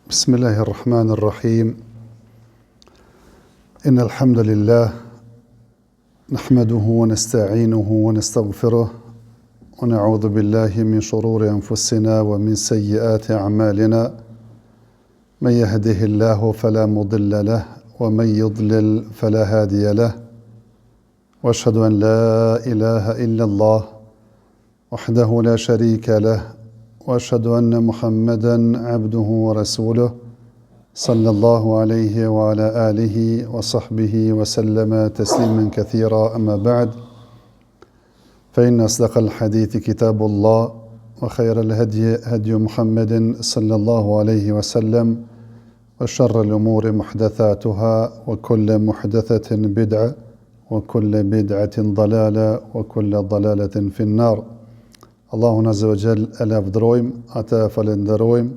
بسم الله الرحمن الرحيم إن الحمد لله نحمده ونستعينه ونستغفره ونعوذ بالله من شرور أنفسنا ومن سيئات أعمالنا من يهده الله فلا مضل له ومن يضلل فلا هادي له وأشهد أن لا إله إلا الله وحده لا شريك له وأشهد أن محمدًا عبده ورسوله صلى الله عليه وعلى آله وصحبه وسلم تسليما كثيرا أما بعد فإن أصدق الحديث كتاب الله وخير الهدي هدي محمد صلى الله عليه وسلم وشر الأمور محدثاتها وكل محدثة بدعة وكل بدعة ضلالة وكل ضلالة في النار. Allahun Azza wa Jall e lavdërojmë, ata e falenderojmë,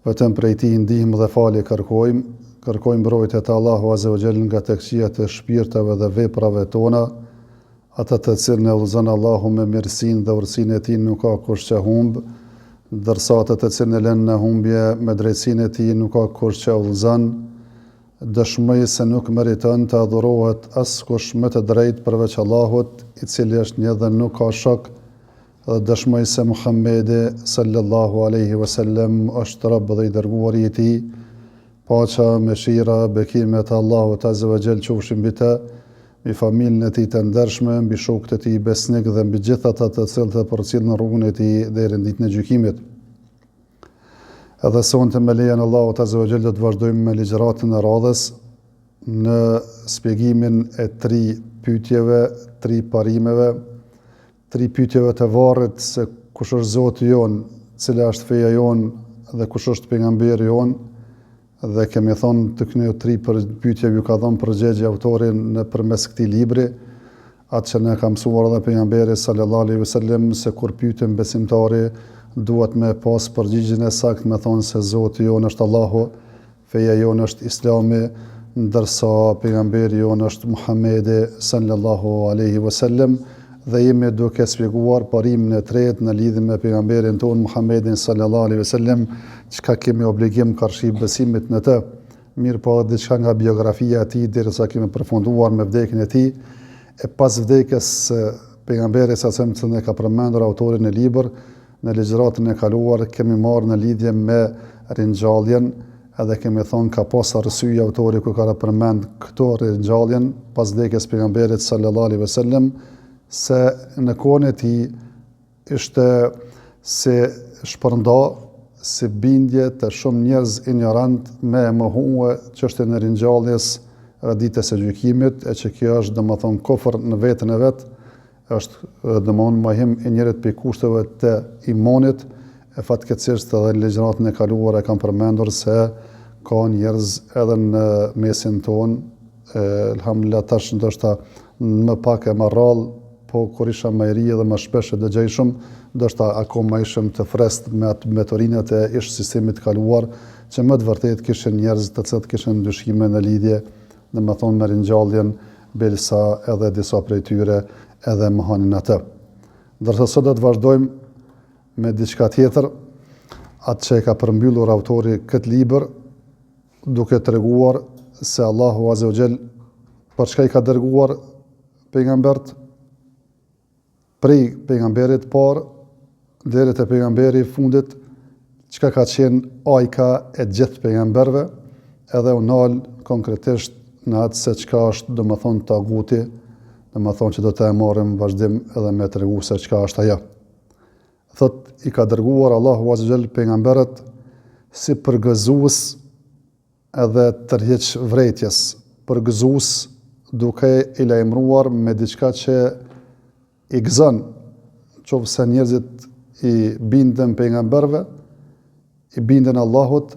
vetëm prej tij ndihmë dhe falje kërkojmë mbrojtje të Allahu Azza wa Jall nga të këqijat e shpirtave dhe veprave tona, ata të cilën e udhëzon Allahu me mirësinë dhe urtësinë e tij nuk ka kush që humb, ndërsa ata të cilën e lënë në humbje me drejtsinë e tij nuk ka kush që udhëzon. Dëshmoj se nuk meriton të adhurohet askush më të drejtë përveç Allahut, i cili është një dhe nuk ka shok. Dhe dëshmoj se Muhammedi sallallahu alaihi wasallam është Rabb dhe i dërguari i tij, paqja, mëshira, bekimet e Allahut Azza wa Jall qofshin mbi të, mbi familjen e tij të ndershme, mbi shokët e tij besnik dhe mbi gjithë ata të cilët e përcjellin rrugën e tij deri në ditën e gjykimit. Edhe sonte me lejen e Allahut Azza wa Jall do të vazhdojmë me ligjëratën e radhës në shpjegimin e 3 pyetjeve, 3 parimeve, 3 pyetjeve të varrit se kush është Zoti jon, cila është feja jon dhe kush është pejgamberi jon, dhe kemi thonë të këto 3 pyetjeve ju ka dhënë përgjigje autori nëpërmes këtij libri, atë që na ka mësuar edhe pejgamberi sallallahu alaihi wasallam se kur pyeten besimtari duhet me pas përgjigjen e saktë, me thonë se Zoti jon është Allahu, feja jon është Islami, ndërsa pejgamberi jon është Muhamedi sallallahu alaihi wasallam. Dhe jemi duke shpjeguar parimin e tretë në lidhje me pejgamberin ton Muhammedin sallallahu alaihi wasallam, çka kemi obligim karshi besimit në të. Mirë po diçka nga biografia e tij derisa kemi përfunduar me vdekjen e tij, e pas vdekjes pejgamberit sa them se ne ka përmendur autori në libër, në ligjëratën e kaluar kemi marrë në lidhje me ringjalljen, edhe kemi thonë ka pas arsye autori ku ka përmend këto ringjalljen pas vdekjes pejgamberit sallallahu alaihi wasallam, se në kohën e tij ishte se shpërnda, se bindje të shumë njerëz ignorant me mohue çështjen e ringjalljes ditës së gjykimit, e që kjo është domethënë kufër në veten e vet, është domethënë mohim i njërit për kushteve të imanit, e fatkeqësisht edhe në ligjëratën e kaluar e kam përmendur se ka njerëz edhe në mesin ton, elhamdulillah tash ndoshta më pak e marrall, po kur isha më i ri dhe më shpesh e dëgjojshëm, ndoshta akoma ishim të frest me atë metorinat e ish sistemit kaluar, që më të vërtet kishin njerëz të cilët kishin dyshime në lidhje, domethënë me ringjalljen, belsa edhe disa prej tyre edhe mohonin atë. Ndërsa sot do të vazhdojmë me diçka tjetër, atë që e ka përmbyllur autori këtë libër, duke treguar se Allahu Azza wa Jall për çka i ka dërguar pejgambert, prej pejgamberit parë deri te pejgamberi i fundit, çka ka qenë ajka e gjithë pejgamberëve, edhe u nal konkretisht në atë se çka është domethënë taguti, domethënë që do të e marrim vazhdim edhe me tregu se çka është ajo. Thot i ka dërguar Allahu Azza wa Jall pejgamberët si përgëzues edhe tërheq vërejtjes, përgëzues duke i lajmëruar me diçka që i gëzon, qofse njerëzit i bindën pejgamberëve, i bindën Allahut,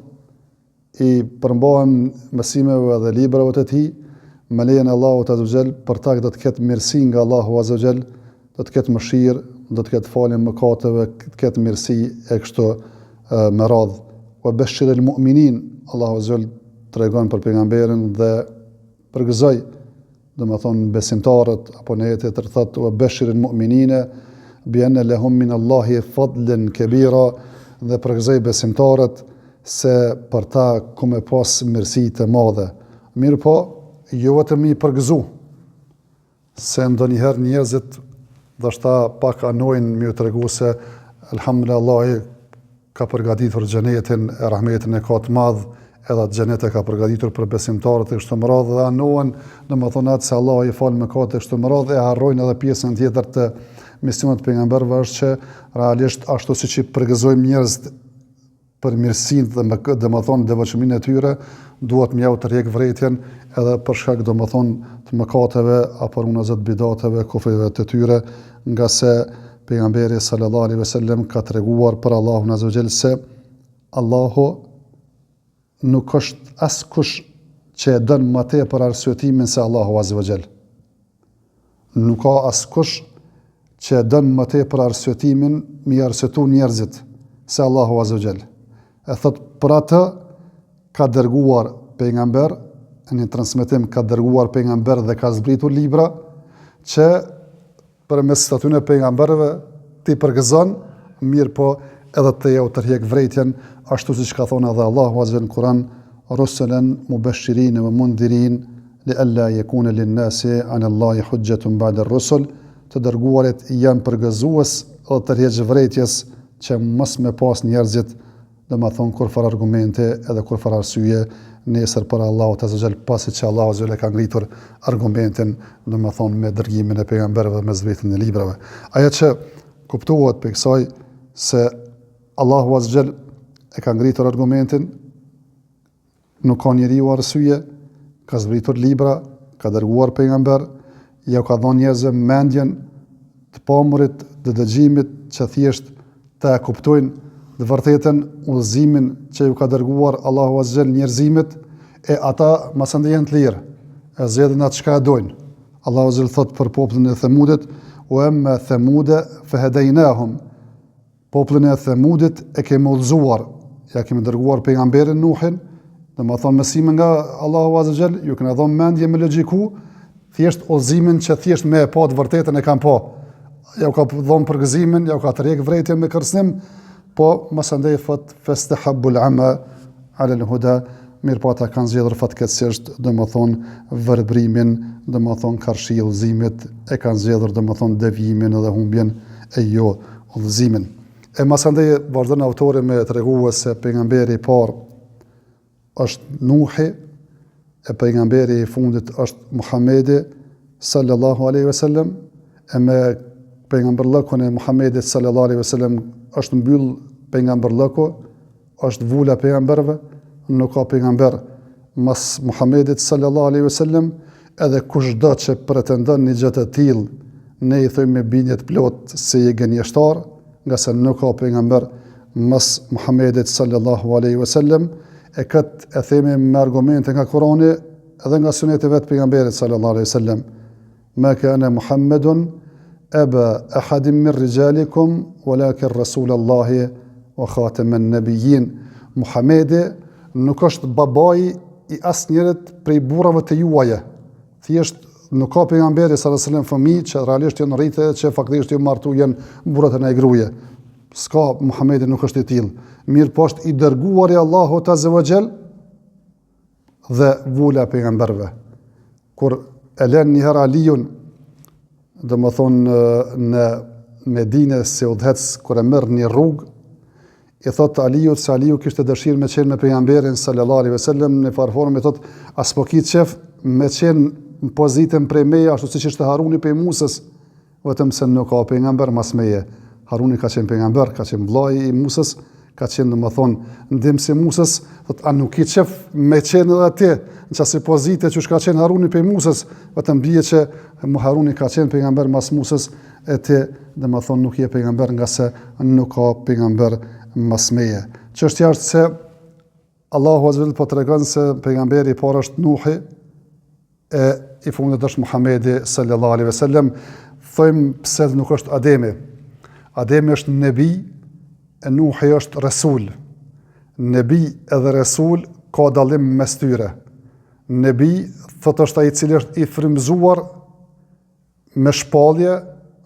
i përmbahen mësimeve dhe librave të tij, me lejen e Allahut Azza wa Jall, për ta do të ketë mirësi nga Allahu Azza wa Jall, do të ketë mëshirë, do të ketë falje mëkateve, do të ketë mirësi e kështu me radhë. Wa bashiril mu'minin, Allahu Azza wa Jall tregon për pejgamberin dhe përgëzoi domethënë besimtarët, apo në jetë të thotë wa bashiril mu'minina bi anna lahum min Allahi fadlan kabira, dhe përgëzoi besimtarët se për ta ku me pas mirësi të madhe. Mirë po, jo vetëm i përgëzu, se ndonjëherë njerëzit ndoshta pak anojnë mi u tregu se elhamdulillah Allahi ka përgatitur xhenetin, e rahmetin e ka të madh, edhe atë xhenet e ka përgatitur për besimtarët e kështu me radhë dhe anohen, domethënë atë se Allah i fal mëkatet e kështu me radhë, e harrojnë edhe pjesën tjetër të misionit të pejgamberëve është që realisht ashtu siç i përgëzojmë njerëzit për mirësinë dhe domethënë devotshmërinë e tyre, duhet më të rrek vërejtjen edhe për shkak domethënë të mëkateve apo unazat bidateve, kufrive të tyre, nga se pejgamberi sallallahu alaihi wasallam ka treguar për Allahun azza wa jall se Allahu nuk është askush që e dën më tepër arsyetimin se Allahu azza wa jall. Nuk ka askush që e dën më tepër arsyetimin mi arsyetu njerëzit se Allahu azza wa jall. E thot për atë ka dërguar pejgamber, në një transmetim ka dërguar pejgamber dhe ka zbritur libra që përmes atyre pejgamberëve ti përgëzon, mirë po edhe të jau tërheq vrejtjen, ashtu siç ka thonë edhe Allahu azza në Kur'an, rusulan mubashirin wa mundhirin li alla yakuna lin-nasi 'ala Allahi hujjatun ba'da ar-rusul, të dërguarit janë përgëzues dhe tërheq vrejtjes që mos me pas njerëzit domethënë kur far argumente edhe kur far arsye nesër për Allahu azza wa jall, pasi që Allahu azza wa jall ka ngritur argumentin domethënë me dërgimin e pejgamberëve dhe me zbritjen e librave. Ajo që kuptohet për kësaj se Allahu azza wa jall e ka ngritur argumentin, nuk ka njeriu arsye, ka zbritur libra, ka dërguar pejgamber, ja ka dhënë njerëzve mendjen të pamurit, të dëgjimit që thjesht ta kuptojnë dhe vërtetën udhëzimin që ju ka dërguar Allahu azza wa jall njerëzimit, e ata masandej janë të lirë, e zgjedhin atë çka dojnë. Allahu azza wa jall thot për popullin e Themudit, wa amma Thamuda fahadaynahum. Popullin e Themudit e kemi udhëzuar, ja kemi dërguar pejgamberin Nuhin, domethënë mësime nga Allahu azza wa jall, ju kanë dhënë mendje me logjiku, thjesht udhëzimin që thjesht me e pa të vërtetën e kanë pa. Ja ka dhënë përgëzimin, ja ka tërheq vërejtjen me kërcënim, po masandej fat fastahabul ama ala al-huda, mirë po ata kanë zgjedhur fatkeqësisht domethënë vërbrimin, domethënë karshi i udhëzimit, e kanë zgjedhur domethënë devijimin dhe humbjen e jo udhëzimin. E masandej vazhdon autori me tregues se pejgamberi i parë është Nuhi, e pejgamberi i fundit është Muhamedi sallallahu alaihi wasallam, e me pejgamberllëkun e Muhamedit sallallahu alaihi wasallam është mbyll pejgamberllëku, është vula pejgamberëve, nuk ka pejgamber mas Muhamedit sallallahu alaihi wasallam, edhe kushdo që pretendon një gjë të tillë, ne i thojmë me bindje të plot se je gënjeshtar, nga se nuk ka pejgamber mas Muhamedit sallallahu alaihi wasallam, e këtë e themi me argumente nga Kurani edhe nga suneti vet pejgamberit sallallahu alaihi wasallam. Ma kana Muhammedun aba ahadin min rijalikum walakin rasulallahi wa khataman nabiyyin. Muhamedi nuk është babai i asnjërit prej burrave të juaja. Thjesht nuk ka pejgamberi sallallahu alaihi wasallam fëmijë që realisht janë rritë, që faktikisht janë martu, janë burrat e një gruaje. S'ka, Muhamedi nuk është i tillë. Mirë po është i dërguari Allahut azza wa jall dhe vula pejgamberëve. Kur e lën një herë Aliun, domethënë në Medinë se udhëhec, kur e merr një rrugë, i thot Aliut se Aliu kishte dëshirë me qenë me pejgamberin sallallahu alaihi wasallam, në farformë i thot as po ki qef me qenë në pozitën prej meje, ashtu siç ishte Haruni prej Musës, vetëm se nuk ka pejgamber mas meje. Haruni ka qenë pejgamber, ka qenë vllai i Musës, ka qenë domethënë ndihmësi Musës, thot a nuk i qef me qenë edhe atje, në çasi pozite që ka qenë Haruni prej Musës, vetëm bie që Haruni ka qenë pejgamber mas Musës, e ti domethënë nuk je pejgamber nga se nuk ka pejgamber mas meje. Çështja është se Allahu azza wa jall po tregon se pejgamberi i parë është Nuhi, e i fundit është Muhamedi sallallahu alaihi wasallam. Thojmë pse nuk është Ademi. Ademi është nebi, e Nuhi është rasul. Nebi edhe rasul ka dallim mes tyre. Nebi thot është ai i cili është i frymëzuar me shpallje,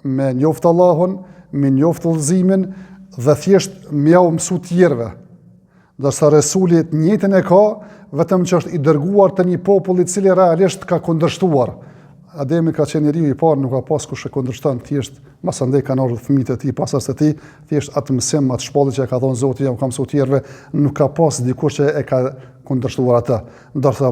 me njoft Allahun, me njoft udhëzimin dhe thjesht mjau mësu tjerëve. Ndërsa Resuli të njëjtën e ka, vetëm që është i dërguar të një populli i cili realisht ka kundërshtuar. Ademi ka qenë njeriu i parë, nuk ka pas kush e kundërshton, thjesht masandej kanë ardhur fëmijët e tij, pasardhësit e tij, thjesht atë mësim, atë shpallje që ka thonë Zoti, jam kam mësuar tjerëve, nuk ka pas dikush që e ka kundërshtuar atë. Ndërsa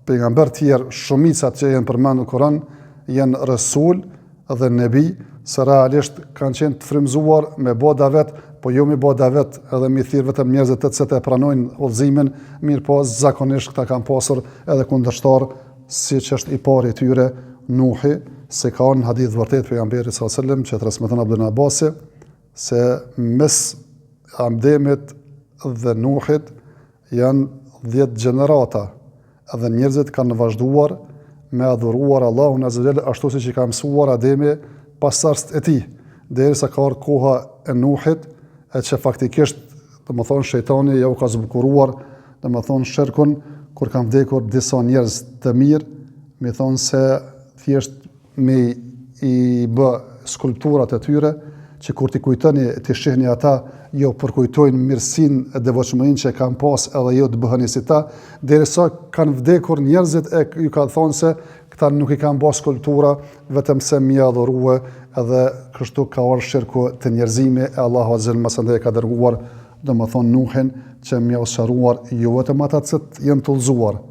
pejgamber tjerë, shumicat që janë përmendur në Kur'an, janë Resul dhe Nebi, se realisht kanë qenë të frymzuar me bë davet, po jo me bë davet edhe me thirr vetëm njerëzit të cilët e pranojnë udhëzimin, mirë po zakonisht këta kanë pasur edhe kundërshtar, siç është i pari i tyre Nuhi, se ka në hadith vërtet pejgamberit sallallahu alajhi wasallam që transmeton Abdullah Abbasi se mes Ademit dhe Nuhit janë 10 gjenerata, edhe njerëzit kanë vazhduar me adhuruar Allahun azza wa jalla ashtu siç i ka mësuar Ademi pasardhësit e tij, derisa ka ardhur koha e Nuhit, e që faktikisht, domethënë shejtani ja u ka zbukuruar, domethënë shirkun, kur kanë vdekur disa njerëz të mirë, me thonë se thjesht me i bë skulpturat e tyre, që kur t'i kujtoni, t'i shihni ata, jo përkujtojnë mirësinë e devotshmërinë që kanë pas edhe jo të bëheni si ta, derisa kanë vdekur njerëzit e ju ka thonë se këta nuk i kanë bërë skulptura, vetëm se mi adhurue, edhe kështu ka ardhur shirku të njerëzimi, e Allahu azza wa jalla masandej ka dërguar, domethënë Nuhin, që mi u sqaruar jo vetëm ata që janë tullzuar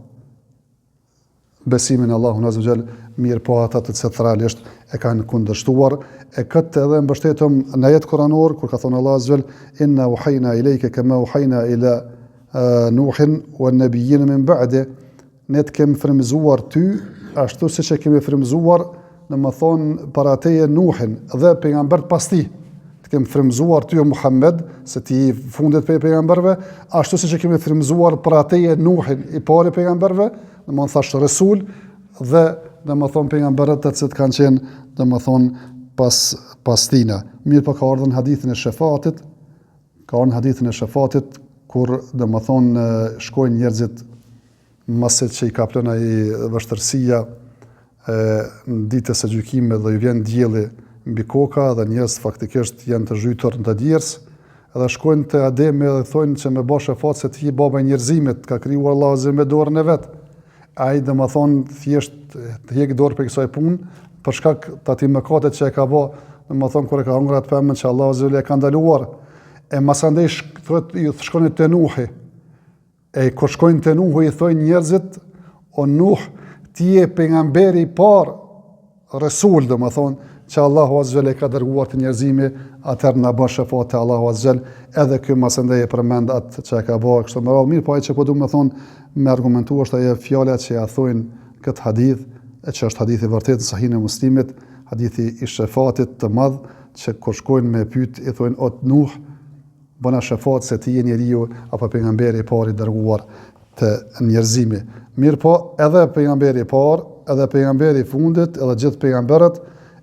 besimin e Allahun azza wa jalla, mirë po ata të cilët realisht e kanë kundërshtuar, e këtë edhe mbështetëm në ajet kuranor kur ka thënë Allah azza wa jalla inna uhayna ilayka kama uhayna ila Nuhin wan nabiyyin min ba'di, ne të kemi frymëzuar ty ashtu siç e kemi frymëzuar, domethënë para teje Nuhin dhe pejgambert pas tij. Të kemi frymëzuar ty o Muhammed, se ti i fundit për pejgamberve, ashtu siç e kemi frymëzuar para teje Nuhin, i pari pejgamberve, domethënë thash Resul, dhe domethënë pejgamberët të cilët kanë qenë domethënë pas tina. Mirë po ka ardhur në hadithin e shefatit, kur domethënë shkojnë njerëzit mase që i ka plëna i vështërsia në ditës së gjykimit dhe ju vjen dielli mbi koka dhe njerëz faktikisht janë të zhytur në të djers, edhe shkojnë te Ademi dhe thonë që me bashkë fat se ti baba e njerëzimit, ka krijuar Allahu azza me dorën e vet. Ai domethënë thjesht të heq dorë për kësaj punë për shkak të atij mëkatet që e ka bë, domethënë kur e ka hëngur atë pemën që Allahu azza e ka ndaluar. E masandej shkojnë te Nuhi. E kur shkojnë te Nuhi i thonë njerëzit, o Nuh, ti je pejgamberi i parë, Resul, domethënë që Allahu azza wa jalla ka dërguar te njerëzimi, atëherë na bën shefat te Allahu azza wa jalla, edhe ky masandej e përmend atë që ka bërë kështu me radhë. Mirë, po ai që po duam të thonë me argumentuar është ajo fjala që ja thojnë këtë hadith, që është hadithi vërtet në Sahihin e Muslimit, hadithi i shefatit të madh, që kur shkojnë me pyet i thonë o Nuh, bëna shefat se ti je njeriu apo pejgamberi i parë i dërguar të njerëzimi. Mirë po, edhe pejgamberi i parë, edhe pejgamberi i fundit, edhe gjithë pejgamberët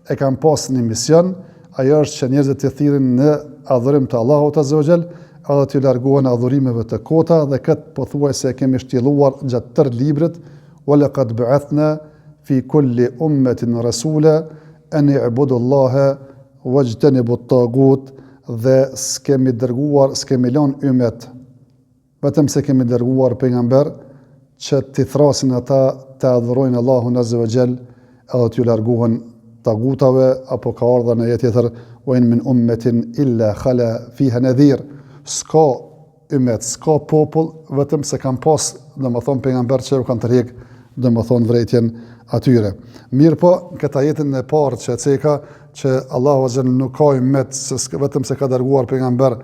e kanë pas një mision, ajo është që njerëzit të thirrin në adhurim të Allahut azza wa jall, edhe të largohen adhurimeve të kota, dhe këtë pothuajse e kemi shtjelluar gjatë tërë librit, wala qad ba'athna fi kulli ummatin rasula an i'budu Allaha wajtanibu at-taghut, dhe s'kemi dërguar, s'kemi lënë ymmet, vetëm se kemi dërguar pejgamber që t'i thrasin ata të adhurojnë Allahun azza wa jall, edhe t'ju largohen tagutave, apo ka ardhur në jetë tjetër wa in min ummatin illa khala fiha nadhir, s'ka ymmet, s'ka popull, vetëm se kanë pas domethënë pejgamber që u kanë tërheq domethënë vërejtjen atyre. Mirë po, këtë ajetin e parë që ceka që Allahu azza nuk ka ymmet, vetëm se ka dërguar pejgamber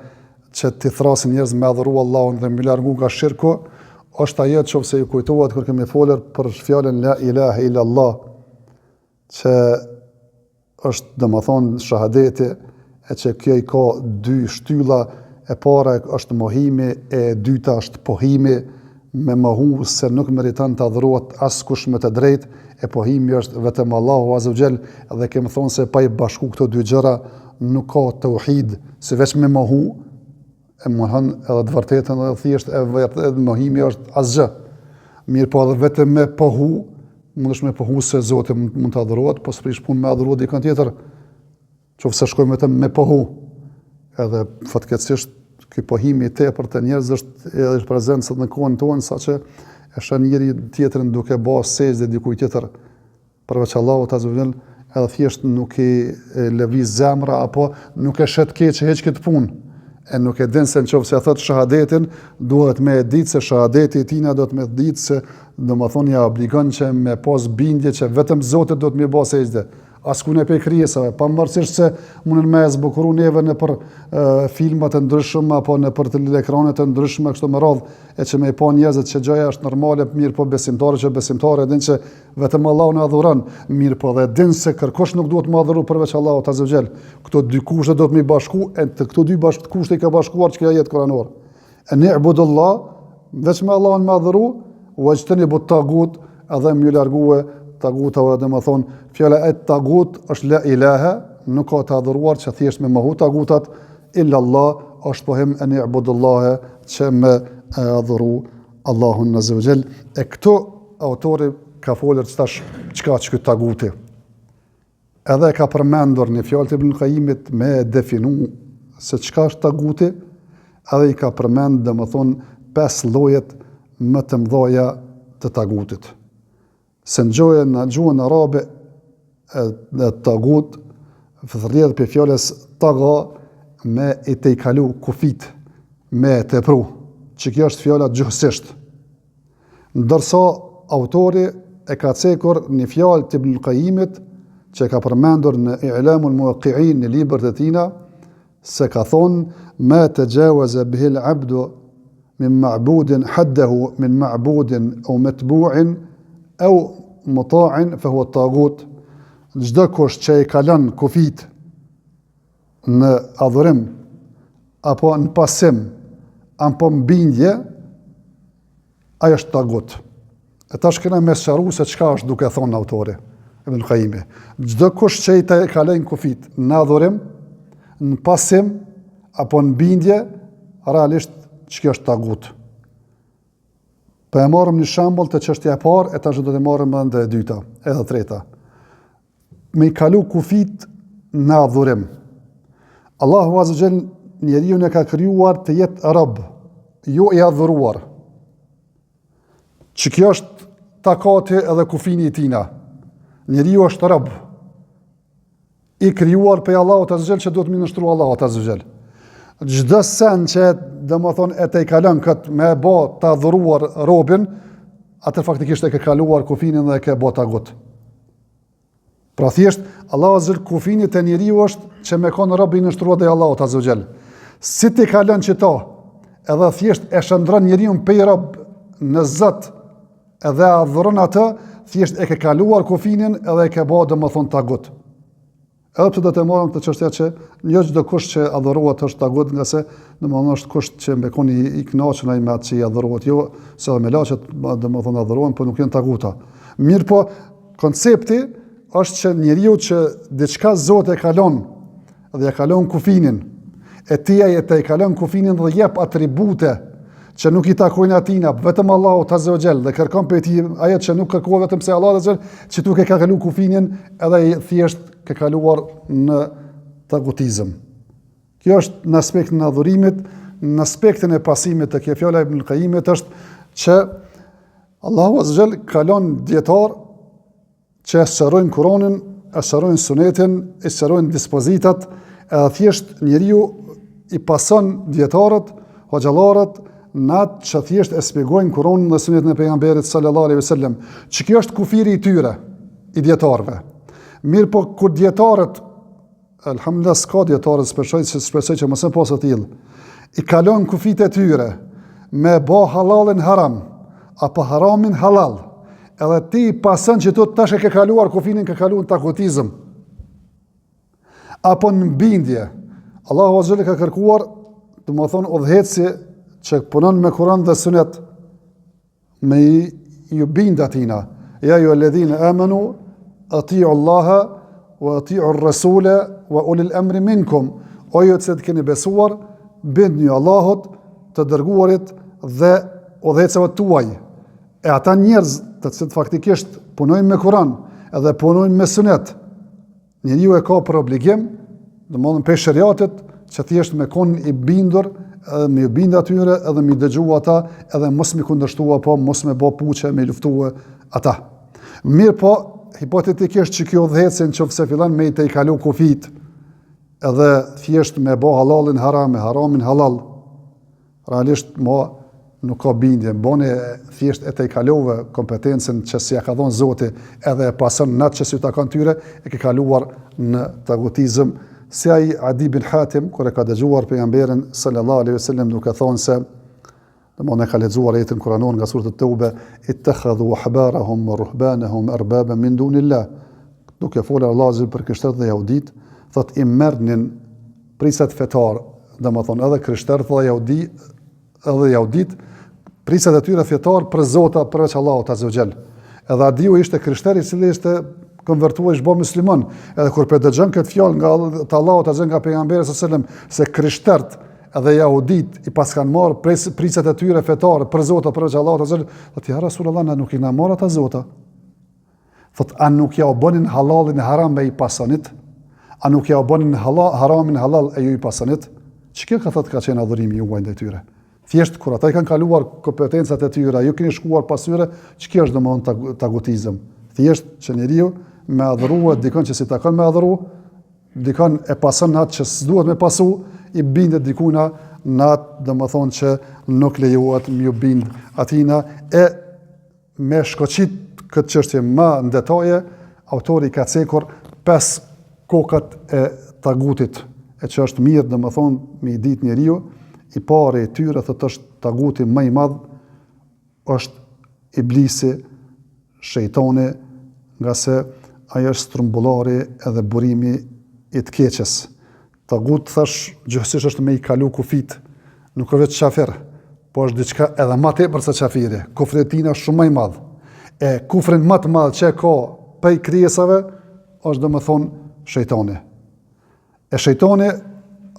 që t'i thrasin njerëz me adhuru Allahun dhe me largu nga shirku, është ajo që se ju kujtohet kur kemi folur për fjalën la ilaha illa Allah, që është domethënë shahadeti, e që kjo i ka dy shtylla, e para është mohimi, e dyta është pohimi, me mohu se nuk meriton të adhurohet askush me të drejtë, e pohimi është vetëm Allahu azza wa jall, dhe kemi thonë se pa i bashku këto dy gjëra nuk ka tauhid, se veç me mohu e mohon edhe të vërtetën dhe thjesht e vërtet mohimi është asgjë. Mirë po edhe vetëm me pohu, mundesh me pohu se Zoti mund të adhurohet, po s'prish punë me adhurohet dikën tjetër, qoftë se shkojmë vetëm me pohu. Edhe fatkeqësisht ky pohimi i tepërt të njerëzve është prezent në kohën tonë, saqë e shën njëri tjetrin duke bërë sejdë dikujt tjetër përveç Allahut azza wa jall, edhe thjesht nuk i lëviz zemra apo nuk e shet keq hiç këtë punë. E nuk e din se nëse thot shahadetin, duhet me ditë se shahadeti i tina do të me ditë se domethënë ja obligon që me pas bindje që vetëm Zoti do të më bëjë sejdë. Askune pe krijesave, pavarësisht se mundën me zbukuru neve në për filmat e ndryshëm apo në për teleekranet e ndryshme kështu me radhë, e që me i pa njerëzit që gjëja është normale, mirë po besimtare din që vetëm Allahu na adhuron, mirë po dhe din se kërkush nuk duhet të adhuru përveç Allahut azza wa jall. Këto dy kushte do të më bashku, e të këto dy kushte i ka bashkuar çka jetë kuranor. An i'budullah, vetëm Allahun më adhuru, wajtanibu tagut, edhe më largue tagutave, dhe më thonë, fjala e tagut është la ilaha, nuk ka të adhuruar që thjesht me mohu tagutat, illa Allah, është pohim e një ibudullahe që me adhuru Allahun azza wa jall. E këto autori ka folër qka që këtë taguti. Edhe ka përmendur një fjallë të Ibn Qayyimit me definu se qka është taguti, edhe i ka përmend, dhe më thonë, 5 llojet më të mdhaja të tagutit. Se në gjuhën arabe e tagut rrjedh për fjallës taga me i te i kalu kufit, me te pru, që kjo është fjallat gjuhësisht. Ndërsa autori e ka cekur një fjallë të Ibn Qayyimit që ka përmendur në I'lamul Muwaqqi'in në libër të tina, se ka thonë ma tajawaza bihi al-'abdu min ma'budin haddahu min ma'budin au matbu'in au muta'in fa huwa tagut. Çdo kush që i kalon kufit në adhurim apo në pasim apo në bindje, ai është tagut. E tash kena me sqaru se çka është duke thonë autori Ibn Qayyimi. Çdo kush që i kalon kufit në adhurim, në pasim apo në bindje, realisht çka është tagut. Po e marrëm një shembull të çështja e parë, e tash do të marrëm edhe e dyta, edhe e treta. Me i kalu kufit në adhurim. Allahu azza wa jall njeriu e ka krijuar të jetë rob, jo i adhuruar. Që kjo është takati edhe kufini i tina. Njeriu është rob, i krijuar për Allahut azza wa jall që duhet më nështru Allahut azza wa jall. Çdo sen që domethënë e te i kalon këtë me bë të adhuruar robin, atë faktikisht e ke kaluar kufinin dhe e ke bë tagut. Pra thjesht Allahu azza wa jall kufini te njeriu është që me kon rob i nështruar te Allahut azza wa jall. Si ti kalon çito, edhe thjesht e shndron njeriu pe rob në Zot, edhe adhuron atë, thjesht e ke kaluar kufinin edhe e ke bë domethënë tagut. Edhe pse do të marrim të çështja që jo çdo kush që adhurohet është tagut, nga se domethënë është kusht që mbekon i kënaqur ai me atë që i adhurohet, jo se me laçet domethënë adhurohen, por nuk janë taguta. Mirë po, koncepti është që njeriu që diçka Zoti e kalon dhe ja kalon kufinin, e ti ai e kalon kufinin dhe jep atribute që nuk i takojnë atina, vetëm Allahut azza wa jall, dhe kërkon prej tij ajo që nuk kërkohet vetëm se Allahu azza wa jall, që tu ke ka kalu kufinin edhe i thjesht ke kaluar në tagutizëm. Kjo është në aspektin e adhurimit, në aspektin e pasimit të kjo fjala e Ibn Qayyimit është që Allahu azza wa jall kalon dietar që e sqarojnë Kur'anin, e sqarojnë Sunetin, e sqarojnë dispozitat, edhe thjesht njeriu i pason dietarët, hoxhallarët, në atë që thjesht e shpjegojnë Kur'anin dhe Sunetin e pejgamberit sallallahu alaihi wasallam, që kjo është kufiri i tyre, i dietarëve. Mirë po kur dietarët, alhamdulillah s'ka dietarët, shpresoj që mos e pasë tillë, i kalon kufit e tyre me bë halalin haram apo haramin halal, edhe ti pason që tu tash e ke kaluar kufinin, ke kaluar takutizëm apo në bindje. Allahu azza wa jalla ka kërkuar, domethënë udhëheci që punon me Kur'an dhe Sunet, me ju bind atina. Ja ju alladhina amanu ati'u Allaha wa ati'u ar-rasula wa ulil amri minkum. O ju që keni besuar, bindni Allahut, të dërguarit dhe udhëhecëve tuaj. E ata njerëz të cilët faktikisht punojnë me Kur'an edhe punojnë me Sunet, njeriu e ka për obligim, domethënë pe shariatit, që thjesht me kon i bindur edhe me bind atyre, edhe me dëgju ata, edhe mos me kundërshtu apo mos me bë puçe me luftu ata. Mirë po, hipotetikisht që kjo udhëhecje nëse fillon me të i kalu kufit, edhe thjesht me bë halalin haram, me haramin halal, realisht nuk ka bindje, bone thjesht e të i kalove kompetencën që si ja ka dhonë Zoti edhe e pason natë që si ta kanë tyre, e ke kaluar në tagutizëm, si ai Adi bin Hatim, kur e ka dëgjuar pejgamberin sallallahu alaihi wasallam duke thonë se, domthonë e ka lexuar ajetin kuranor nga sura At-Tauba, ittakhadhu ahbarahum wa ruhbanahum arbaban min dunillah, duke folur Allahu për krishterët dhe jehudit, thotë i merrnin prisat fetar, domethënë edhe krishterët dhe jehudit, prisat e tyre fetar për zota përveç Allahut azza wa jall. Edhe Adiu ishte krishter i cili ishte konvertuar, ishte bë musliman. Edhe kur pe dëgjon këtë fjalë nga Allahu azza nga pejgamberi sallallahu alajhi wasallam se krishterët edhe jehudit i paskan marr prisat e tyre fetar për zota përveç Allahut azza, thotë ja Rasulullah, na nuk i na marr ata zota. Thotë a nuk ja u bënin halalin e haram me i pasonit? A nuk ja u bënin haramin halal e ju i pasonit? Çka ka thotë ka qenë adhurimi juaj ndaj tyre? Thjesht kur ata i kanë kaluar kompetencat e tyre, ju keni shkuar pas tyre, ç'kjo është domosdoshmë tagutizëm. Thjesht që njeriu me adhuruar dikon që si takon me adhuru, dikon e pason atë që s'duhet me pasu, i bindet dikuna në atë domethënë që nuk lejohet me u bind atina, e me shkoqit këtë çështje më në detaje, autori ka cekur 5 kokat e tagutit, e që është mirë domethënë me i ditë njeriu. I pari i tyre thotë është taguti më i madh, është iblisi, shejtani, nga se ai është strumbullari edhe burimi i të keqes. Tagut thash gjithsesi është me i kalu kufit, nuk është vetë qafir, po është diçka edhe më tepër se qafiri. Kufri i tij është shumë më i madh. E kufrin më të madh që ka prej krijesave është domethënë shejtani. E shejtani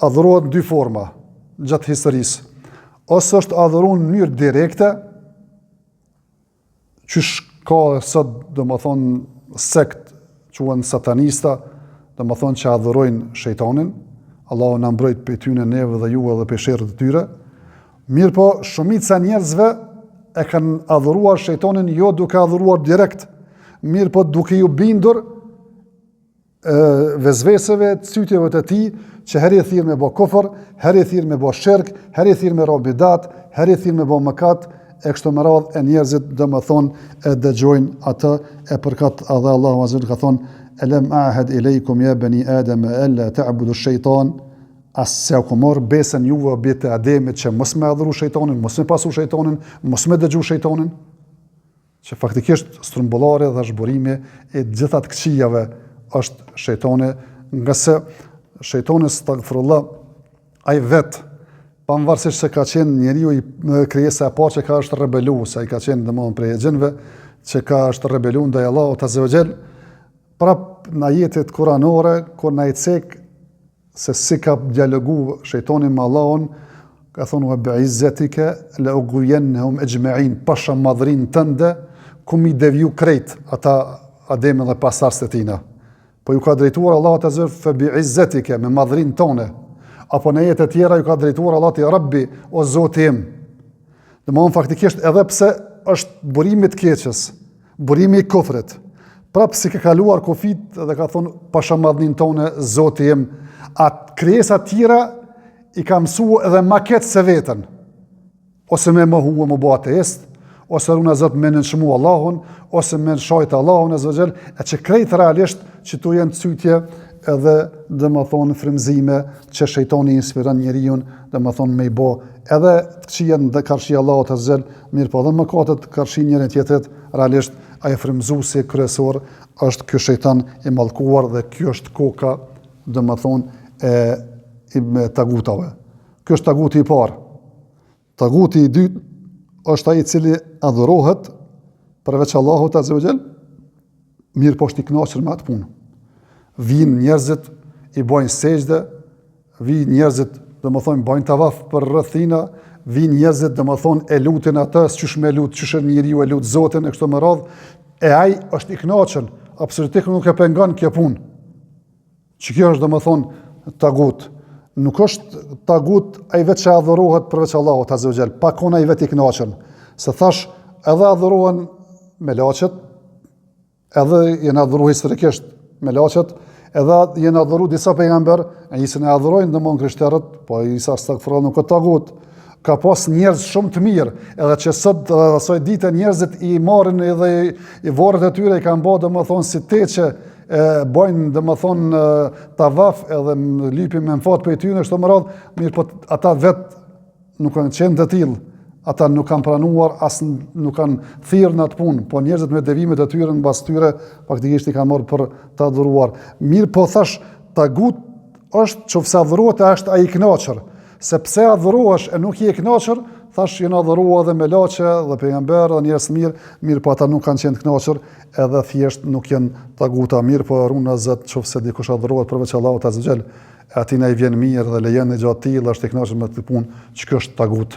adhurohet në 2 forma gjatë historisë. Ose është adhuruar në mënyrë direkte, qysh ka sot domethënë sekt quhen satanista, domethënë që adhurojnë shejtanin. Allahu na mbrojt prej tyre neve dhe ju edhe prej sherrit të tyre. Mirë po, shumica njerëzve e kanë adhuruar shejtanin jo duke adhuruar direkt, mirë po duke ju bindur vezveseve, cytjeve të tij, që herë i thirr me bë kufër, herë i thirr me bë shirk, herë i thirr me robidat, herë i thirr me bë mëkat, e kështu me radhë e njerëzit domethënë e dëgjojnë atë, e përkat edhe Allahu azza ka thonë Alam ahad ilaykum ya bani Adam alla ta'budu ash-shaytan, as-sa kumor besën juve bitë Ademit që mos me adhuru shejtanin, mos me pasu shejtanin, mos me dëgju shejtanin, që faktikisht strumbullari dhe zhburimi e gjitha të këqijave është shejtani, nga se shejtani astaghfirullah ai vet, pavarësisht se ka qenë njeriu i krijesa e parë që ka është rebelu, se ai ka qenë domosdoshmë prej xhenve që ka është rebelu ndaj Allahut azza wa jall, prap në ajetet kuranore kur na i cek se si ka dialogu shejtani me Allahun, ka thonë wa bi'izzatika la ughwiyannahum ajma'in, pasha madhrin tënde ku mi deviju krejt ata Ademi dhe pasardhësit e tina. Po ju ka drejtuar Allahu te zot fa bi'izzatika, me madhrin tone. Apo në jetë të tjera ju ka drejtuar Allahu te Rabbi, o Zoti im. Domthon faktikisht edhe pse është burimi i keqes, burimi i kufrit, prap si ka kaluar kufit dhe ka thonë pashamadhnin tone Zoti im, atë krijesa tjera i ka mësua edhe ma ketë se vetën, ose me më huë më bo ateist, ose runa zot me nënshmu Allahun, ose me nshajtë Allahun e zëgjel, e që krejtë realisht që tu jenë cytje edhe dhe më thonë frimzime që shejtoni inspiran njeriun dhe më thonë me i bo edhe të qien dhe karshi Allahut e zëgjel, mirë po dhe më katët karshi njërin tjetët, realisht a e frimzusi kryesor është kjo shejtan i mallkuar dhe kjo është koka dhe më thonë e tagutave. Kjo është taguti i parë. Taguti i dytë është ai i cili adhurohet përveç Allahut azza wa jall, mirë po është i kënaqur me atë punë. Vinë njerëzit i bojnë sejdë, vinë njerëzit domethënë bojnë tavaf për rrethina, vinë njerëzit domethënë e lutin atë, çysh me lut, çysh njeriu e lut Zotin e kështu me radhë, e ai është i kënaqur, absolutisht nuk e pengon kjo punë. Që kjo është domethënë tagut. Nuk është tagut ai vetë që adhurohet përveç Allahut Azza wa Jall, pa kon ai vetë i kënaqur. Se thash, edhe adhurohen me laçet, edhe janë adhuruar historikisht me laçet, edhe janë adhuruar disa pejgamber, Isa e adhurojnë domon krishterët, po Isa astaghfirullah nuk ka tagut. Ka pas njerëz shumë të mirë, edhe që sot asoj ditë njerëzit i marrin edhe i varret e tyre i kanë bërë domethënë si teçe bojnë domethënë tavaf edhe lypin me fat për tyre kështu më radh, mirë po ata vet nuk kanë qenë të tillë. Ata nuk kanë pranuar, as nuk kanë thirrë në atë punë, po njerëzit me devimet e tyre mbas tyre faktikisht i kanë marrë për të adhuruar. Mirë po thash, tagut është nëse adhurohet është ai i kënaqur. Sepse adhurohesh e nuk je i kënaqur, thash janë adhuruar edhe me laçe dhe pejgamber dhe njerëz mirë po ata nuk kanë qenë të kënaqur, edhe thjesht nuk janë taguta mirë, po runa Zot nëse dikush adhurohet përveç Allahut Azza wa Jall, aty na i vjen mirë dhe lejon në gjatë tillë është i kënaqur me këtë punë, ç'kjo është tagut.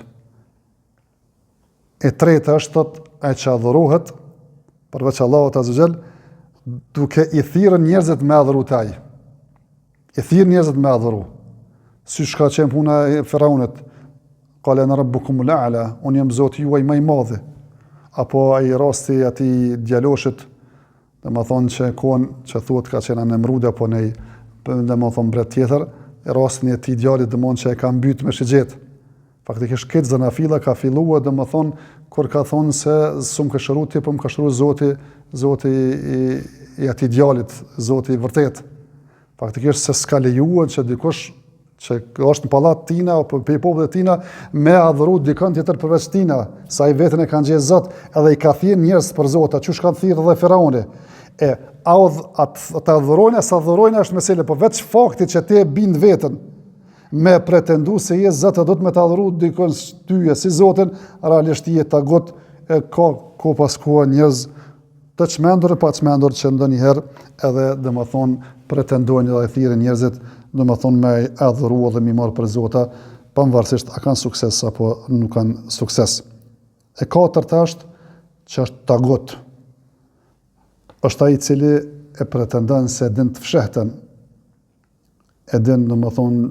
E treta është thot ai që adhurohet përveç Allahut Azza wa Jall, duke i thirrë njerëzit me adhuru te ai. I thirr njerëzit me adhuru. Si shka qenë puna e Firaunit, kale në rabbukumul a'la, unë jam Zoti juaj më i madhi. Apo ai rasti atij djaloshit, domethënë që kohën që thuhet ka qenë Nemrudi apo ne domethënë mbret tjetër, rastin e atij djalit domethënë që e ka mbyt me shigjet. Faktikisht këtë zanafilla ka filluar domethënë kur ka thonë se s'm ka shëruar ti, po më ka shëruar Zoti i atij djalit, Zoti i vërtet. Faktikisht se s'ka lejuar që dikush që është në pallat tina apo pe popullit tina me adhuru dikën tjetër përveç tina, sa ai vetën e kanë gjetë Zot, edhe i ka thirrë njerëz për Zot, aty kanë thirrë edhe Firauni. Ata adhurojnë, sa adhurojnë është mesele, po veç fakti që ti e bind veten me pretendu se je Zot, do të me të adhuru dikën tyje si Zotin, realisht je tagut e ka pas kohë njerëz të çmendur e pa çmendur që ndonjëherë edhe domethënë pretendojnë edhe thirrën njerëzit domethënë me adhuru dhe mi marrë për Zota, pavarësisht a kanë sukses apo nuk kanë sukses. E katërta është që është tagut. Është ai i cili e pretendon se din të fshehtën, e din domethënë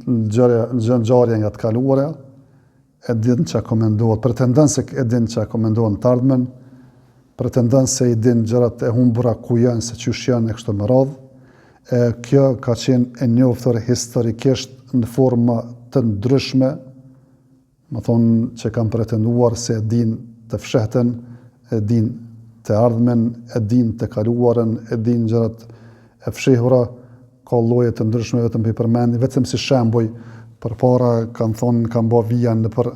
ngjarje nga të kaluara, e din çka komendohet, pretendon se e din çka komendohen të ardhmen, pretendon se i din gjërat e humbura ku janë, se çysh janë e kështu me radhë. Kjo ka qenë e njohur historikisht në forma të ndryshme, më thonë që kanë pretenduar se e din të fshehtën, e din të ardhmen, e din të kaluarën, e din gjërat e fshehura, ka lloje të ndryshme vetëm për përmendje, vetëm si shembuj, përpara kanë thonë kanë bë vija në për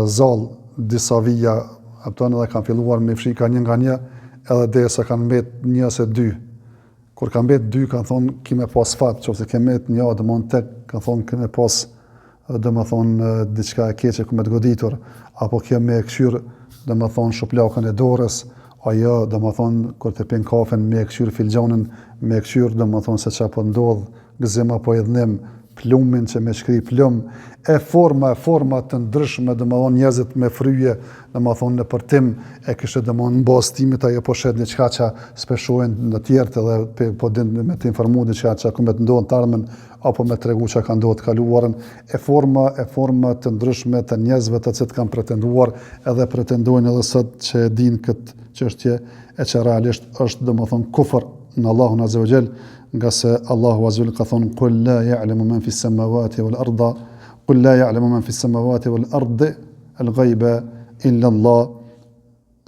zall disa vija, ato edhe kanë filluar me fshi një nga një, edhe derisa kanë mbet një ose dy. Kur kanë mbet dy, kanë thonë kime pas fat, nëse ke mbet një domon tek, kanë thonë kime pas domethënë diçka e keqe ku me të goditur, apo kjo me këshyr domethënë shuplakën e dorës, ajo domethënë kur të pin kafen me këshyr filxhonin, me këshyr domethënë se çapo ndodh, gëzim apo edhnim, plumin që me shkri plum, e forma të ndryshme, domethënë njerëzit me fryje, domethënë në përtim e kishte domethënë në bazë timit ajo po shet diçka që speshohen në tjertë edhe po din me të informuar diçka që ku me të ndodhen të ardhmen apo me tregu çka ka ndodhur të kaluarën, e forma të ndryshme të njerëzve të cilët kanë pretenduar edhe pretendojnë edhe sot që e din këtë çështje e që realisht është domethënë kufër në Allahun Azza wa Jall, nga se Allahu Azza wa Jall ka thonë qul la ya'lamu man fi s-samawati wal arda qul la ya'lamu man fi s-samawati wal ardi al-ghaiba illa Allah.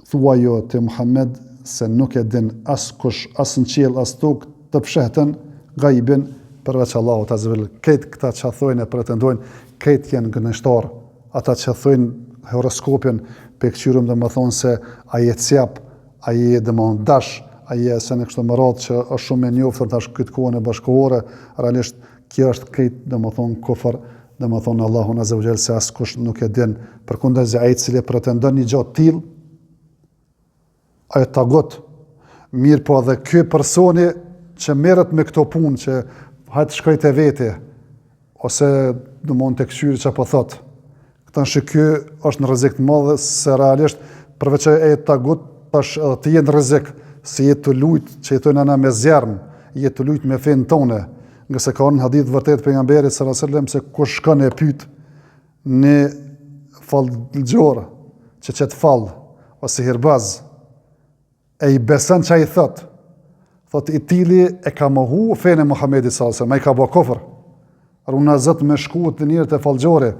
Thua jo te Muhammed se nuk e din askush as në qiell as tokë të fshehtën ghaibin përveç Allahut Azza wa Jall. Këtë këta që thojnë e pretendojnë, këtë janë gënjeshtar. Ata që thojnë horoskopin pe këqyrëm dhe më thonë se ai e cjap, ai e dëmon dash, ai e se në kështu më radhë që është shumë e njoftër tash këtë kohën e bashkëkohore, realisht kjo është këtë dhe më thonë kufër, dhe më thonë Allahun Azza wa Jall se askush nuk e din, përkundërzi ai i cili pretendon një gjë të tillë, ai tagut. Mirë po edhe ky personi që merret me këto punë që hajtë shkoj te veti, ose domon tek këshyri që po thot. Këtan që ky është në rrezik të madh se realisht përveç e tagut tash edhe të jenë rrezik se jetë të lujt që jetojnë ana me zjarm, jetë të lujt me fen tonë, nga se ka në hadith vërtet pejgamberit sallallahu alajhi wasallam se kush shkon e pyet në fallxhor që çet fall ose hirbaz e i beson çai thot i tili e ka mohu fenë e Muhamedit sallallahu alajhi wasallam, ai ka bë kufër. Runa zot me shku të njërë të fallxhore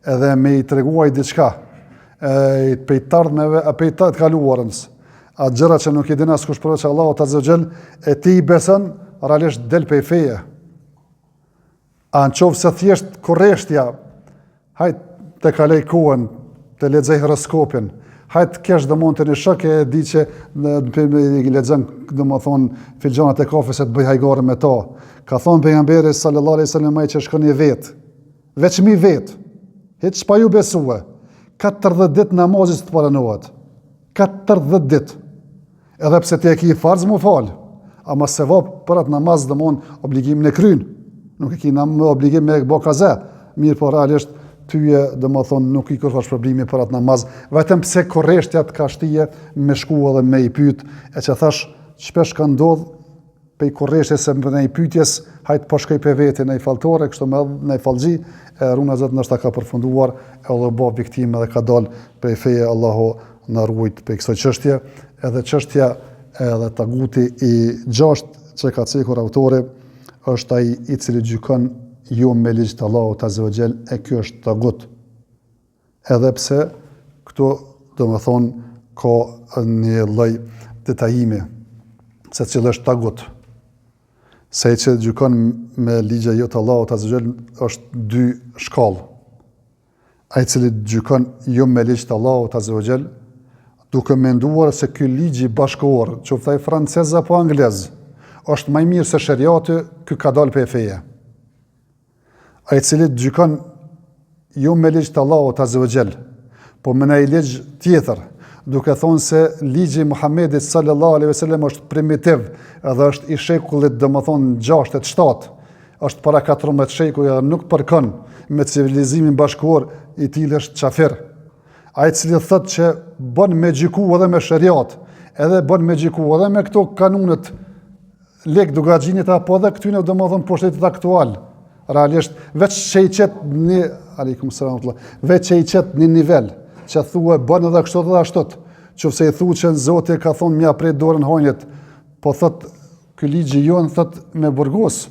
edhe me i treguaj diçka e pejtardhmeve e pejtat kaluarës. A gjëra që nuk i din askush përveç Allahut azza wa jall e ti i beson, realisht del pe feje. A në qovë se thjesht korreshtja, hajt të kalej kohën, të lexoj horoskopin, hajt kesh dëmon të një shok e di që i lexon domethënë filxhanat e kafes se të bëj hajgare me ta. Ka thonë pejgamberi sallallahu alaihi wasallam ai që shkon i vet. Veç mi vet. Hiç pa ju besue. 40 ditë namazit të paranohet. 40 ditë. Edhe pse ti e ke farz mu fal, ama se vop për atë namaz domon obligimin e kryn. Nuk e ke obligim me bë kaza. Mirë, po realisht tyje domethënë nuk i kërkosh problemi për atë namaz, vetëm pse korreshtja të ka shtije me shku edhe me i pyet, e që thash shpesh ka ndodh pe korreshtjes se në i pyetjes hajt po shkoj pe vete në falltore, kështu më në fallxhi, runa zot ndoshta ka përfunduar edhe bë viktimë dhe ka dal pe feje. Allahu na ruajt pe kësaj çështje, edhe çështja edhe taguti i 6 që ka cekur autori është ai i cili gjykon jo me ligj të Allahut azza wa jall, e ky është tagut. Edhe pse këtu domethënë ka një lloj detajimi se cili është tagut. Se ai që gjykon me ligje jo të Allahut azza wa jall është dy shkallë. Ai cili gjykon jo me ligj të Allahut azza wa jall, duke menduar se ky ligj bashkëkor, qoftë ai francez apo anglez, është më i mirë se shariati, ky ka dalë pe feje. Ai cili gjykon jo me ligj të Allahut azza wa jall, po me një ligj tjetër, duke thonë se ligji i Muhamedit sallallahu alaihi wasallam është primitiv, edhe është i shekullit domethënë 6-7, është para 14 shekuj dhe nuk përkon me civilizimin bashkëkor, i tillë është kafir. Ai cili thotë që bën me gjyku edhe me shariat, edhe bën me gjyku edhe me këto kanunet lek dugaxhinit apo edhe këtyne domethënë pushtetit aktual. Realisht veç që i qet një aleikum selam, veç që i qet një nivel që thua bën edhe kështu edhe ashtu. Qofse i thu që Zoti ka thonë mja prej dorën hajnit, po thot ky ligji jon thot me burgos.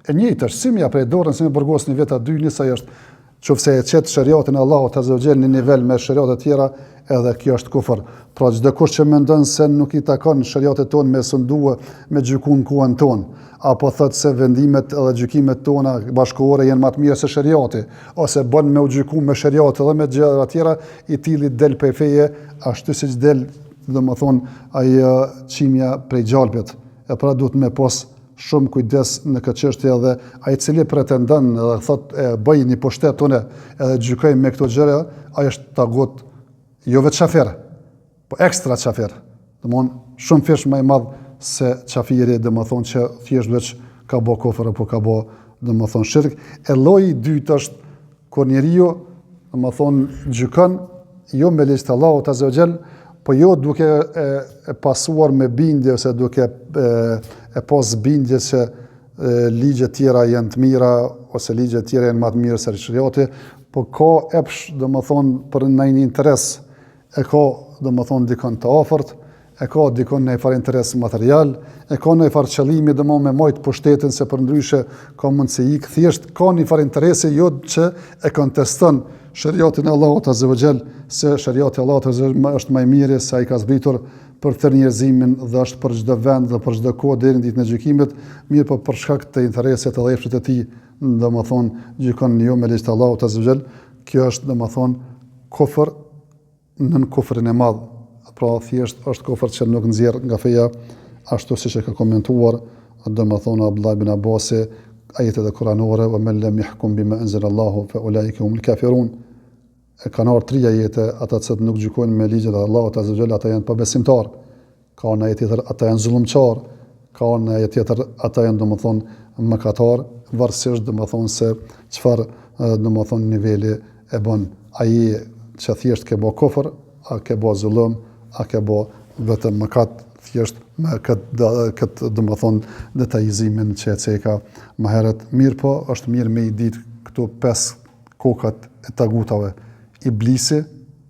E njëjtë është si mja prej dorën si me burgos një veta dy njësaj është. Qofse e qet shariatin e Allahut azza wa jall në nivel me shariate të tjera, edhe kjo është kufër. Pra çdo kush që mendon se nuk i takon shariatet tonë me sundue me gjykun kuan ton, apo thot se vendimet edhe gjykimet tona bashkëore janë më të mira se shariati, ose bën me u gjyku me shariat edhe me gjëra të tjera, i tili del pe feje ashtu siç del domethënë ai çimja prej gjalpit. E pra duhet me pas shumë kujdes në këtë çështje, edhe ai cili pretendon edhe thot e bëj një pushtet tonë edhe gjykoj me këto gjëra, ai është tagut, jo vetë kafir, po ekstra kafir. Domthonë shumë fish më i madh se kafiri, domethënë që thjesht veç ka bë kufër apo ka bë domethënë shirk. E lloji i dytë është kur njeriu domethënë gjykon jo me ligj të Allahut azza wa jall, po jo duke e pasuar me bindje ose duke e pas bindje se ligjet tjera janë të mira ose ligjet tjera janë më të mira se shariati, po ka epsh domethënë për ndonjë interes, e ka domethënë dikon të afërt, e ka dikon në far interes material, e ka në far qëllimi domethënë me majt pushtetin se përndryshe ka mundësi ik, thjesht ka një far interesi jo që e konteston shariatin e Allahut azza wa jall, se shariati i Allahut azza wa jall është më i miri se ai ka zbritur për tërë njerëzimin dhe është për çdo vend dhe për çdo kohë deri në ditën e gjykimit, mirë po për shkak të interesit edhe epshit të tij, domethënë gjykon jo me ligj të Allahut azza wa jall. Kjo është domethënë kufër nën kufrin e madh. Pra thjesht është kufër që nuk nxjerr nga feja, ashtu siç e ka komentuar domethënë Abdullah ibn Abbasi ajetet e kuranore, wa man lam yahkum bima anzala Allahu fa ulaika humul kafirun. E kanë ardhur 3 ajete, ata që nuk gjykojnë me ligjet e Allahut azza wa jall, ata janë pabesimtar. Ka në ajet tjetër ata janë zullumçar, ka në ajet tjetër ata janë domethënë mëkatar, varësisht domethënë se çfarë domethënë niveli e bën ai që thjesht ke bë kufër, a ke bë zullum, a ke bë vetëm mëkat, thjesht me këtë domethënë detajizimin që e ceka më herët. Mirë po, është mirë me i ditë këto 5 kokat e tagutave. Iblisi,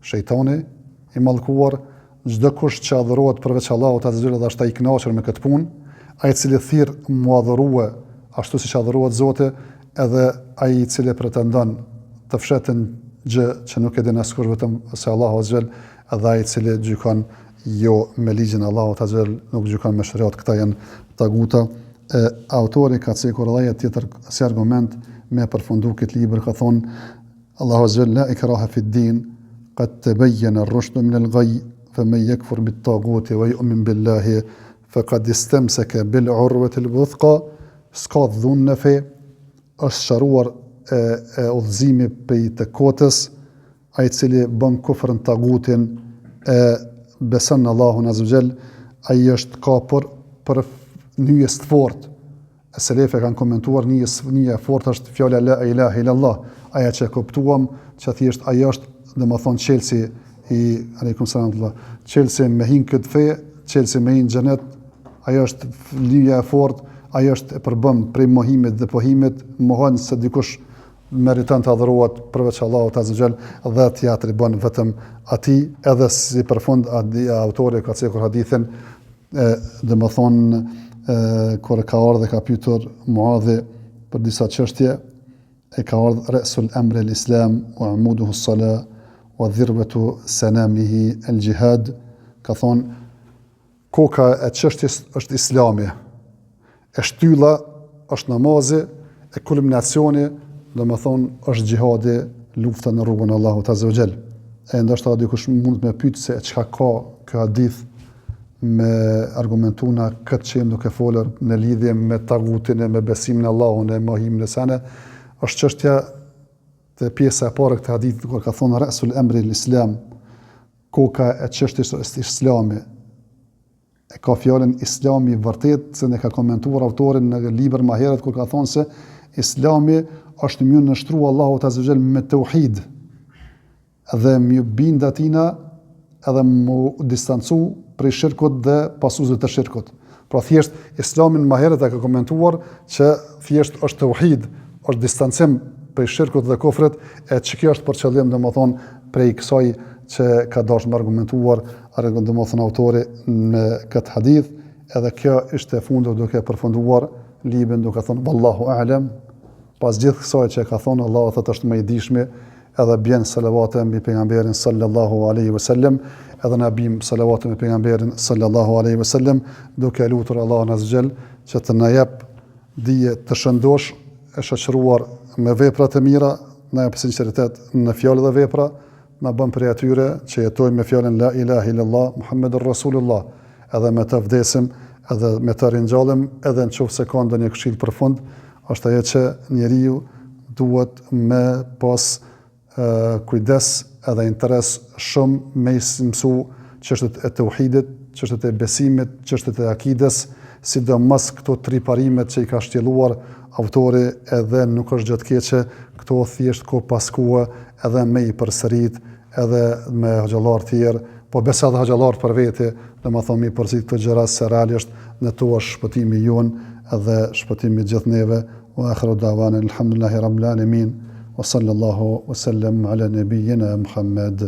shejtani, i mallkuar, çdo kush që adhurohet përveç Allahut azza dhe është ai i kënaqur me këtë punë, ai i cili thirr mu adhurue ashtu siç adhurohet Zoti, edhe ai i cili pretendon të fshetën gjë që nuk e din askush vetëm se Allahu azza dhe, edhe ai i cili gjykon jo me ligjin e Allahut azza dhe, nuk gjykon me shariat. Këta janë taguta. Autori ka cekur edhe tjetër si argument me përfundu këtë libër, ka thonë Allahu azza la ikraha fi ddin qad tabayyana ar-rushd min al-ghayy faman yakfur bit-taghut wa yu'min billahi faqad istamsaka bil-urwati al-wuthqa. S'ka dhunë në fe, është sharuar udhëzimi prej të kotës, ai i cili bën kufër në tagutin, beson në Allahun azza wa jall, ai është kapur për nyjes të fortë. Selefe kanë komentuar një e fortë është fjala la ilaha illallah, aja që kuptuam që thjesht ajo është domethënë çelësi i aleikum salam, çelësi me hin këtë fe, çelësi me hin xhenet, ajo është linja e fortë, ajo është e përbëm prej mohimit dhe pohimit, mohon se dikush meriton të adhurohet përveç Allahut azza wa jall dhe teatri bën vetëm atij. Edhe si përfund autori ka cekur hadithin, domethënë kur ka ardhur dhe ka pyetur Muadhi për disa çështje, e ka ardhur ra'sul amri al-islam wa amuduhu as-salah wa dhirwatu sanamihi al-jihad, ka thonë koka e çështjes është Islami, e shtylla është namazi, e kulminacioni domethënë është xhihadi, lufta në rrugën e Allahut azza wa jall. E ndoshta dikush mund të më pyet se çka ka ky hadith me argumentuna këtë që jem duke folur në lidhje me tagutin e me besimin në Allahun e mohimin e sene, është çështja të pjesa e parë këtë hadith kur ka thonë ra'sul amri al-islam, koka e çështjes është Islami. E ka fjalën Islami vërtet, se ne ka komentuar autorin në libër më herët kur ka thonë se Islami është më nështru Allahut azza wa jall me tauhid, dhe më bind atina edhe më distancu prej shirkut dhe pasuzëve të shirkut. Pra thjesht Islamin më herët e ka komentuar që thjesht është tauhid, është distancim prej shirkut dhe kufrit, e që kjo është për qëllim domethënë prej kësaj që ka dashur të argumentuar domethënë autori në këtë hadith. Edhe kjo ishte fundi duke përfunduar librin duke thonë wallahu a'lam. Pas gjithë kësaj që ka thonë, Allahu thotë është më i dijshmi, edhe bjen salavate mbi pejgamberin sallallahu alaihi wasallam, edhe na bim salavate mbi pejgamberin sallallahu alaihi wasallam, duke lutur Allahun azza jall që të na jap dije të shëndosh, e shoqëruar me vepra të mira, na jap sinqeritet në fjalë dhe vepra, na bën prej atyre që jetojnë me fjalën la ilaha illallah Muhammedur Rasulullah, edhe me të vdesim, edhe me të ringjallem, edhe nëse ka ndonjë këshill për fund, është ajo që njeriu duhet me pas kujdes edhe interes shumë me mësu çështjet e tauhidit, çështjet e besimit, çështjet e akides, sidomos këto tri parimet që i ka shtjelluar autori, edhe nuk është gjë të keqe këto thjesht ko pas kohe edhe me i përsërit, edhe me hoxhallar tjerë, po besa dhe hoxhallar për vete, domethënë mi përsërit këto gjëra se realisht në to është shpëtimi jonë edhe shpëtimi i gjithë neve. Wa akhiru da'wana alhamdulillahi rabbil alamin wa sallallahu wa sallam ala nabiyyina Muhammad.